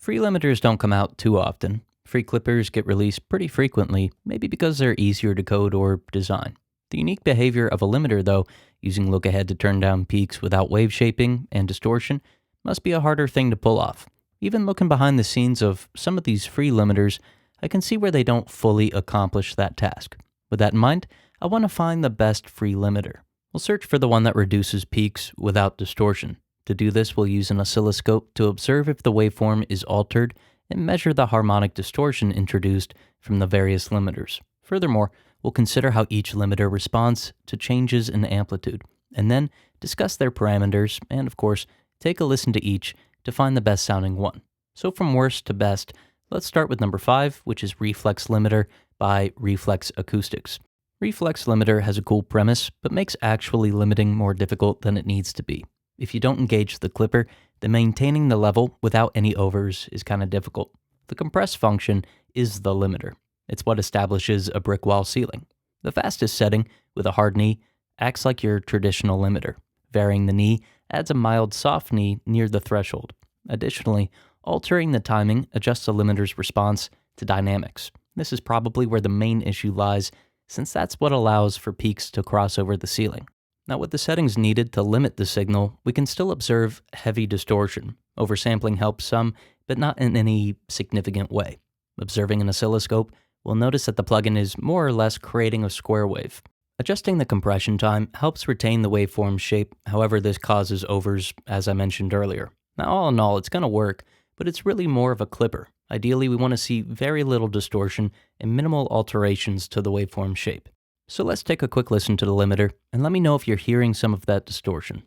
Free limiters don't come out too often. Free clippers get released pretty frequently, maybe because they're easier to code or design. The unique behavior of a limiter, though, using look ahead to turn down peaks without wave shaping and distortion, must be a harder thing to pull off. Even looking behind the scenes of some of these free limiters, I can see where they don't fully accomplish that task. With that in mind, I want to find the best free limiter. We'll search for the one that reduces peaks without distortion. To do this, we'll use an oscilloscope to observe if the waveform is altered and measure the harmonic distortion introduced from the various limiters. Furthermore, we'll consider how each limiter responds to changes in amplitude, and then discuss their parameters and, of course, take a listen to each to find the best sounding one. So from worst to best, let's start with number 5, which is Reflex Limiter by Reflex Acoustics. Reflex Limiter has a cool premise, but makes actually limiting more difficult than it needs to be. If you don't engage the clipper, then maintaining the level without any overs is kind of difficult. The compress function is the limiter. It's what establishes a brick wall ceiling. The fastest setting, with a hard knee, acts like your traditional limiter. Varying the knee adds a mild soft knee near the threshold. Additionally, altering the timing adjusts the limiter's response to dynamics. This is probably where the main issue lies, since that's what allows for peaks to cross over the ceiling. Now, with the settings needed to limit the signal, we can still observe heavy distortion. Oversampling helps some, but not in any significant way. Observing an oscilloscope, we'll notice that the plugin is more or less creating a square wave. Adjusting the compression time helps retain the waveform's shape, however this causes overs, as I mentioned earlier. Now, all in all, it's going to work, but it's really more of a clipper. Ideally, we want to see very little distortion and minimal alterations to the waveform shape. So let's take a quick listen to the limiter, and let me know if you're hearing some of that distortion.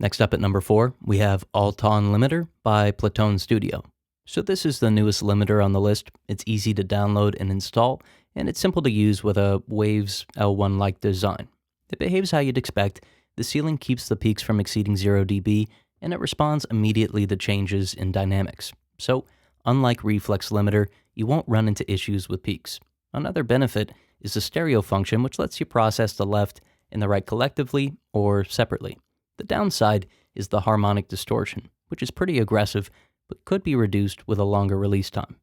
Next up at number 4, we have Alton Limiter by Platone Studio. So this is the newest limiter on the list. It's easy to download and install, and it's simple to use with a Waves L1-like design. It behaves how you'd expect. The ceiling keeps the peaks from exceeding 0 dB, and it responds immediately to changes in dynamics. So, unlike Reflex Limiter, you won't run into issues with peaks. Another benefit is the stereo function, which lets you process the left and the right collectively or separately. The downside is the harmonic distortion, which is pretty aggressive, but could be reduced with a longer release time.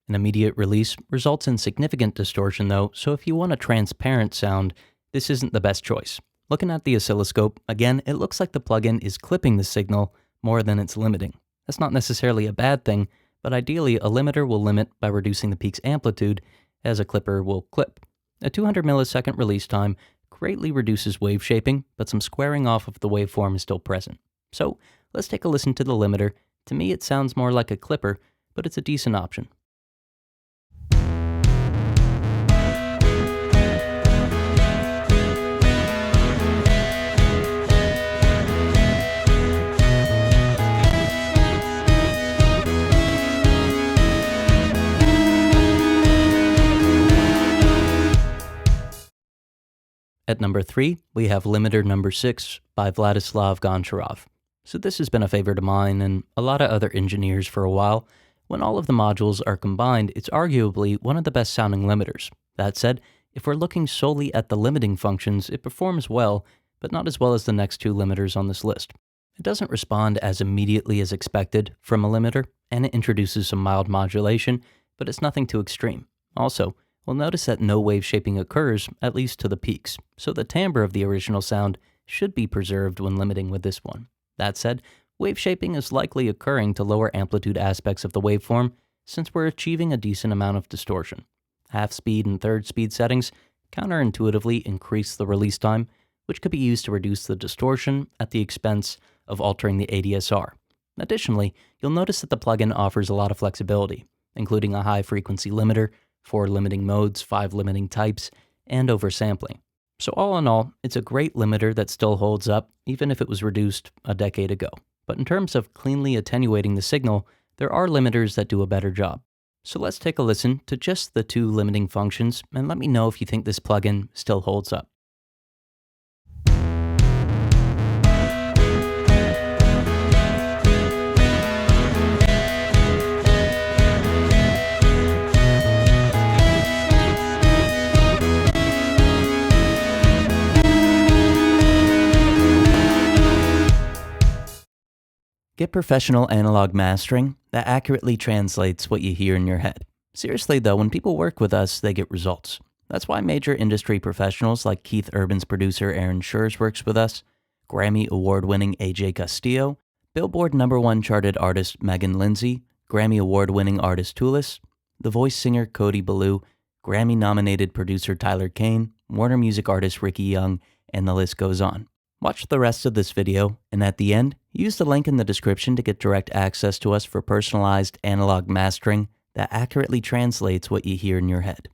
An immediate release results in significant distortion though, so if you want a transparent sound, this isn't the best choice. Looking at the oscilloscope, again, it looks like the plugin is clipping the signal more than it's limiting. That's not necessarily a bad thing, but ideally a limiter will limit by reducing the peak's amplitude, as a clipper will clip. A 200 millisecond release time greatly reduces wave shaping, but some squaring off of the waveform is still present. So let's take a listen to the limiter. To me, it sounds more like a clipper, but it's a decent option. At number 3, we have limiter number 6 by Vladislav Goncharov. So this has been a favorite of mine and a lot of other engineers for a while. When all of the modules are combined, it's arguably one of the best sounding limiters. That said, if we're looking solely at the limiting functions, it performs well, but not as well as the next 2 limiters on this list. It doesn't respond as immediately as expected from a limiter, and it introduces some mild modulation, but it's nothing too extreme. Also, we'll notice that no wave shaping occurs, at least to the peaks, so the timbre of the original sound should be preserved when limiting with this one. That said, wave shaping is likely occurring to lower amplitude aspects of the waveform since we're achieving a decent amount of distortion. Half speed and third speed settings counterintuitively increase the release time, which could be used to reduce the distortion at the expense of altering the ADSR. Additionally, you'll notice that the plugin offers a lot of flexibility, including a high frequency limiter, 4 limiting modes, 5 limiting types, and oversampling. So all in all, it's a great limiter that still holds up, even if it was reduced a decade ago. But in terms of cleanly attenuating the signal, there are limiters that do a better job. So let's take a listen to just the 2 limiting functions, and let me know if you think this plugin still holds up. Get professional analog mastering that accurately translates what you hear in your head. Seriously though, when people work with us, they get results. That's why major industry professionals like Keith Urban's producer Aaron Schurz works with us, Grammy award-winning AJ Castillo, Billboard #1 charted artist Megan Lindsay, Grammy award-winning artist Tulis, The Voice singer Cody Ballou, Grammy-nominated producer Tyler Kane, Warner Music artist Ricky Young, and the list goes on. Watch the rest of this video, and at the end, use the link in the description to get direct access to us for personalized analog mastering that accurately translates what you hear in your head.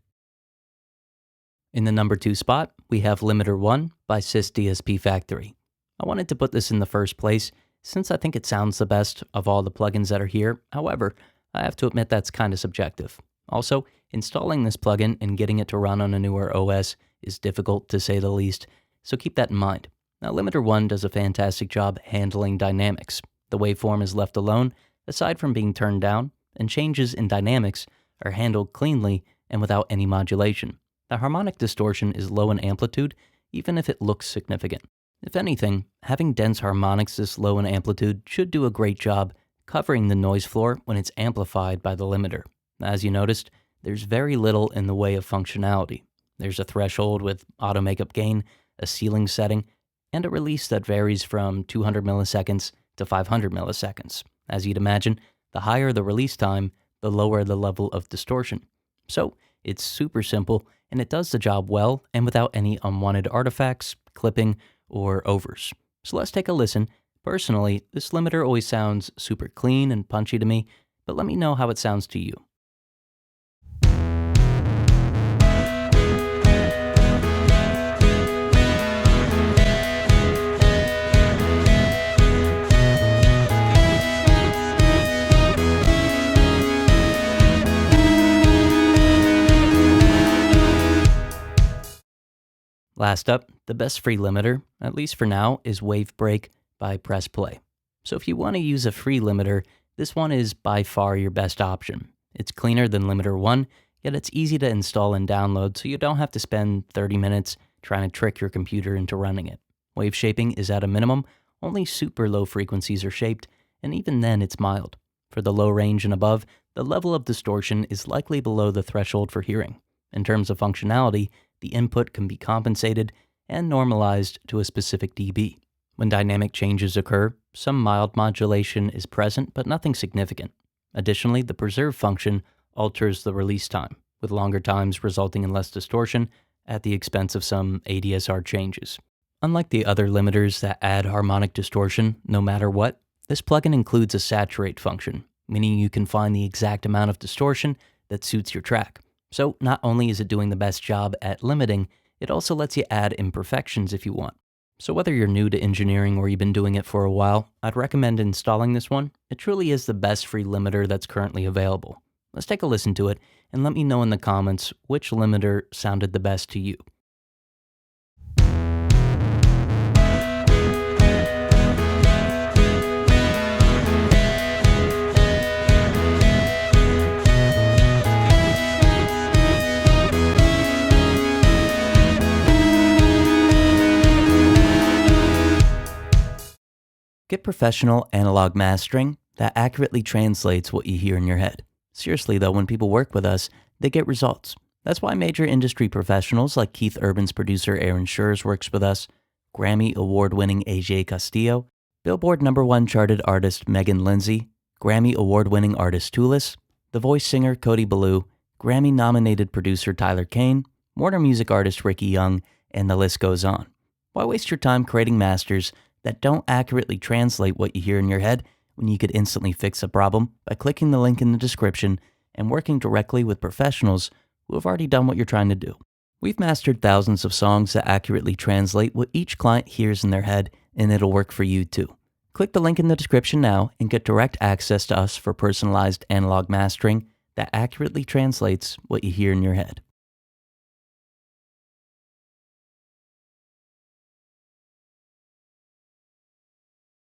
In the number 2 spot, we have Limiter 1 by Sys DSP Factory. I wanted to put this in the first place since I think it sounds the best of all the plugins that are here. However, I have to admit that's kind of subjective. Also, installing this plugin and getting it to run on a newer OS is difficult to say the least, so keep that in mind. Now, Limiter 1 does a fantastic job handling dynamics. The waveform is left alone, aside from being turned down, and changes in dynamics are handled cleanly and without any modulation. The harmonic distortion is low in amplitude, even if it looks significant. If anything, having dense harmonics this low in amplitude should do a great job covering the noise floor when it's amplified by the limiter. As you noticed, there's very little in the way of functionality. There's a threshold with auto makeup gain, a ceiling setting, and a release that varies from 200 milliseconds to 500 milliseconds. As you'd imagine, the higher the release time, the lower the level of distortion. So it's super simple, and it does the job well and without any unwanted artifacts, clipping, or overs. So let's take a listen. Personally, this limiter always sounds super clean and punchy to me, but let me know how it sounds to you. Last up, the best free limiter, at least for now, is Wavebreak by Press Play. So if you want to use a free limiter, this one is by far your best option. It's cleaner than Limiter 1, yet it's easy to install and download so you don't have to spend 30 minutes trying to trick your computer into running it. Wave shaping is at a minimum, only super low frequencies are shaped, and even then it's mild. For the low range and above, the level of distortion is likely below the threshold for hearing. In terms of functionality, the input can be compensated and normalized to a specific dB. When dynamic changes occur, some mild modulation is present, but nothing significant. Additionally, the preserve function alters the release time, with longer times resulting in less distortion at the expense of some ADSR changes. Unlike the other limiters that add harmonic distortion no matter what, this plugin includes a saturate function, meaning you can find the exact amount of distortion that suits your track. So not only is it doing the best job at limiting, it also lets you add imperfections if you want. So whether you're new to engineering or you've been doing it for a while, I'd recommend installing this one. It truly is the best free limiter that's currently available. Let's take a listen to it and let me know in the comments which limiter sounded the best to you. Get professional analog mastering that accurately translates what you hear in your head. Seriously though, when people work with us, they get results. That's why major industry professionals like Keith Urban's producer Aaron Schurz works with us, Grammy award-winning AJ Castillo, Billboard #1 charted artist Megan Lindsay, Grammy award-winning artist Tulis, The Voice singer Cody Ballou, Grammy-nominated producer Tyler Kane, Warner Music artist Ricky Young, and the list goes on. Why waste your time creating masters that don't accurately translate what you hear in your head when you could instantly fix a problem by clicking the link in the description and working directly with professionals who have already done what you're trying to do. We've mastered thousands of songs that accurately translate what each client hears in their head, and it'll work for you too. Click the link in the description now and get direct access to us for personalized analog mastering that accurately translates what you hear in your head.